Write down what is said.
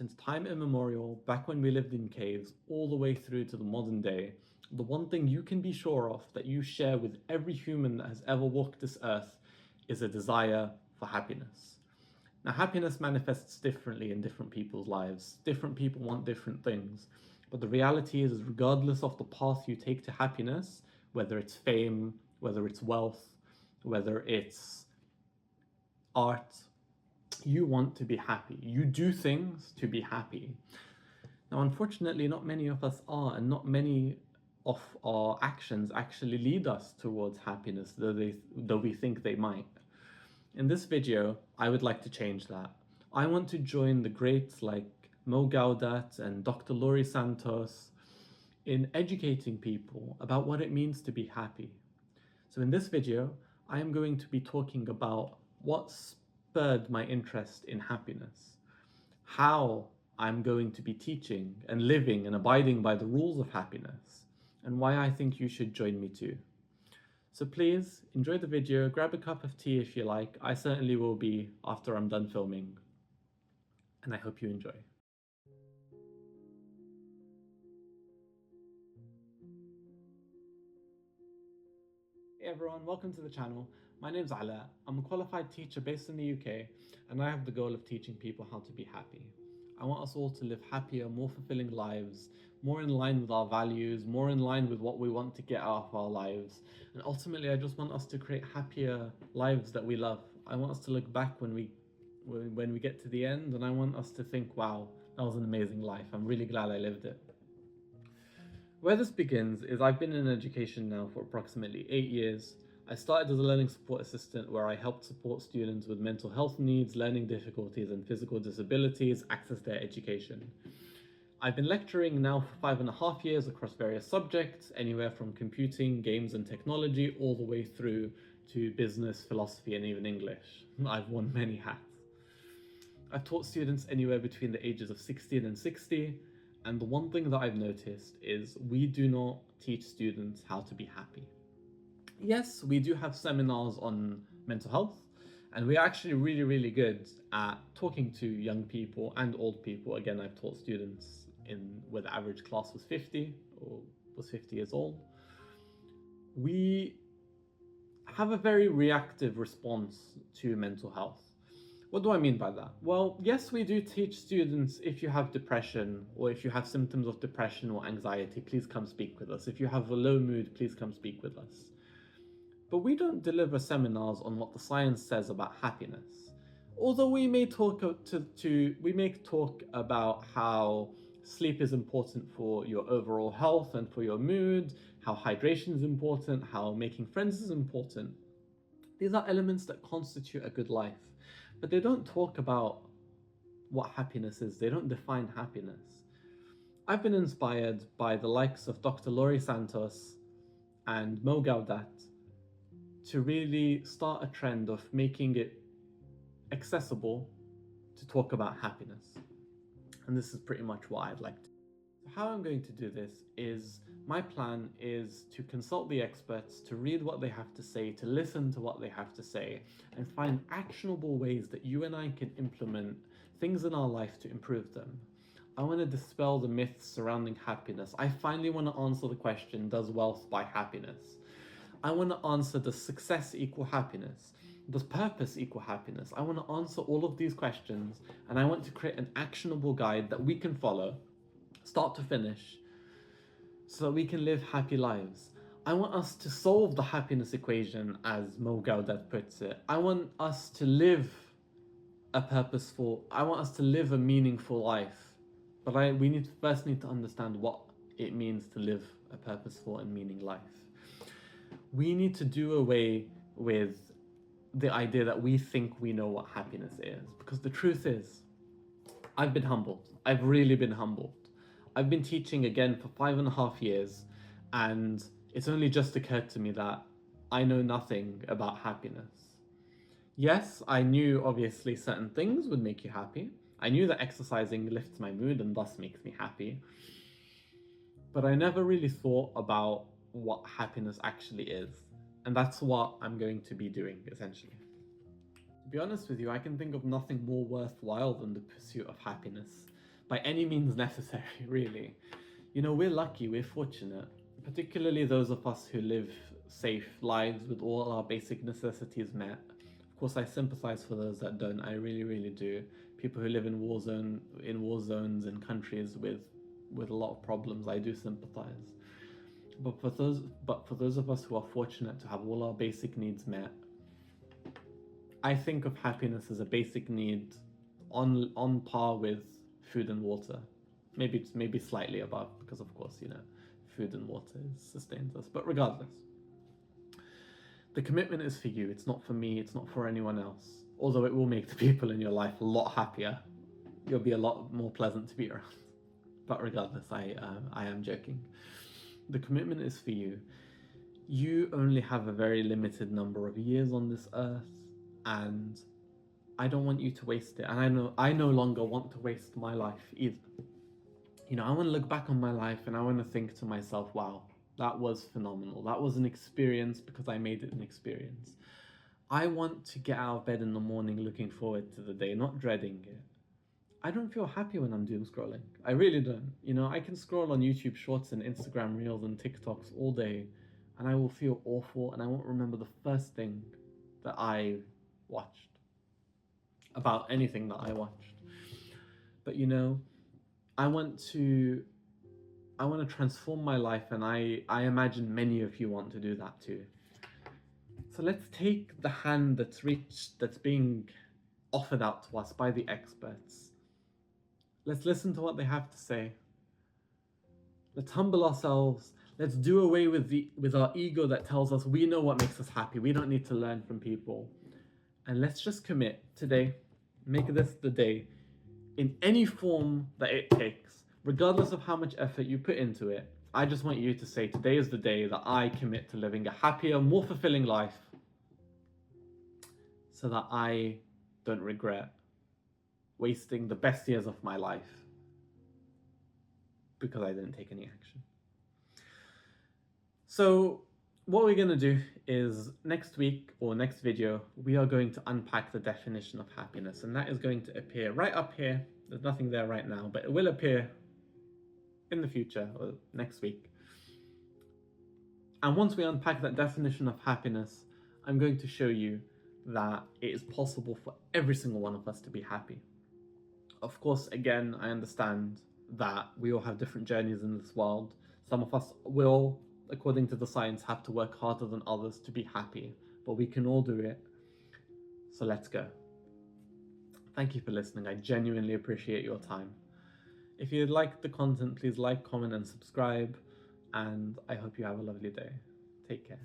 since time immemorial, back when we lived in caves, all the way through to the modern day, the one thing you can be sure of that you share with every human that has ever walked this earth is a desire for happiness. Now, happiness manifests differently in different people's lives. Different people want different things. But the reality is, regardless of the path you take to happiness, whether it's fame, whether it's wealth, whether it's art, you want to be happy. You do things to be happy. Now, unfortunately, not many of us are, and not many of our actions actually lead us towards happiness, though we think they might. In this video, I would like to change that. I want to join the greats like Mo Gaudat and Dr. Laurie Santos in educating people about what it means to be happy. So in this video, I am going to be talking about what spurred my interest in happiness, how I'm going to be teaching and living and abiding by the rules of happiness, and why I think you should join me too. So please enjoy the video, grab a cup of tea if you like. I certainly will be after I'm done filming, and I hope you enjoy. Hey everyone, welcome to the channel. My name's Ala. I'm a qualified teacher based in the UK, and I have the goal of teaching people how to be happy. I want us all to live happier, more fulfilling lives, more in line with our values, more in line with what we want to get out of our lives. And ultimately, I just want us to create happier lives that we love. I want us to look back when we get to the end, and I want us to think, wow, that was an amazing life. I'm really glad I lived it. Where this begins is I've been in education now for approximately 8 years. I started as a learning support assistant where I helped support students with mental health needs, learning difficulties, and physical disabilities access their education. I've been lecturing now for 5.5 years across various subjects, anywhere from computing, games, and technology, all the way through to business, philosophy, and even English. I've worn many hats. I've taught students anywhere between the ages of 16 and 60, and the one thing that I've noticed is we do not teach students how to be happy. Yes, we do have seminars on mental health, and we're actually really good at talking to young people and old people. Again, I've taught students where the average class was 50 or was 50 years old. We have a very reactive response to mental health. What do I mean by that? Well, yes, we do teach students, if you have depression or if you have symptoms of depression or anxiety, please come speak with us. If you have a low mood, please come speak with us. But we don't deliver seminars on what the science says about happiness. Although we may talk about how sleep is important for your overall health and for your mood, how hydration is important, how making friends is important. These are elements that constitute a good life, but they don't talk about what happiness is. They don't define happiness. I've been inspired by the likes of Dr. Laurie Santos and Mo Gaudat to really start a trend of making it accessible to talk about happiness. And this is pretty much what I'd like to do. So how I'm going to do this is, my plan is to consult the experts, to read what they have to say, to listen to what they have to say, and find actionable ways that you and I can implement things in our life to improve them. I want to dispel the myths surrounding happiness. I finally want to answer the question, does wealth buy happiness? I want to answer, does success equal happiness? Does purpose equal happiness? I want to answer all of these questions, and I want to create an actionable guide that we can follow, start to finish, so that we can live happy lives. I want us to solve the happiness equation, as Mo Gaudat puts it. I want us to live I want us to live a meaningful life. But we first need to understand what it means to live a purposeful and meaning life. We need to do away with the idea that we think we know what happiness is, because the truth is, I've been humbled. I've really been humbled. I've been teaching again for 5.5 years, and it's only just occurred to me that I know nothing about happiness. Yes, I knew obviously certain things would make you happy. I knew that exercising lifts my mood and thus makes me happy. But I never really thought about what happiness actually is. And that's what I'm going to be doing, essentially. To be honest with you, I can think of nothing more worthwhile than the pursuit of happiness. by any means necessary, really. You know, we're lucky, we're fortunate, particularly those of us who live safe lives with all our basic necessities met. Of course, I sympathize for those that don't. I really, really do. People who live in war zones in countries with a lot of problems, I do sympathize. But for those of us who are fortunate to have all our basic needs met, I think of happiness as a basic need on par with food and water. Maybe slightly above, because of course, you know, food and water sustains us. But regardless, the commitment is for you. It's not for me. It's not for anyone else. Although it will make the people in your life a lot happier. You'll be a lot more pleasant to be around. But regardless, I am joking. The commitment is for you. You only have a very limited number of years on this earth, and I don't want you to waste it. And I no longer want to waste my life either. You know, I want to look back on my life and I want to think to myself, wow, that was phenomenal. That was an experience because I made it an experience. I want to get out of bed in the morning looking forward to the day, not dreading it. I don't feel happy when I'm doom scrolling. I really don't. You know, I can scroll on YouTube Shorts and Instagram Reels and TikToks all day, and I will feel awful, and I won't remember the first thing that I watched about anything that I watched. But you know, I want to transform my life, and I imagine many of you want to do that too. So let's take the hand that's being offered out to us by the experts. Let's listen to what they have to say. Let's humble ourselves. Let's do away with our ego that tells us we know what makes us happy. We don't need to learn from people. And let's just commit today. Make this the day, in any form that it takes, regardless of how much effort you put into it. I just want you to say, today is the day that I commit to living a happier, more fulfilling life, so that I don't regret wasting the best years of my life because I didn't take any action. So what we're going to do is next week or next video, we are going to unpack the definition of happiness, and that is going to appear right up here. There's nothing there right now, but it will appear in the future or next week. And once we unpack that definition of happiness, I'm going to show you that it is possible for every single one of us to be happy. Of course, again, I understand that we all have different journeys in this world. Some of us will, according to the science, have to work harder than others to be happy, but we can all do it. So let's go. Thank you for listening. I genuinely appreciate your time. If you like the content, please like, comment, and subscribe. And I hope you have a lovely day. Take care.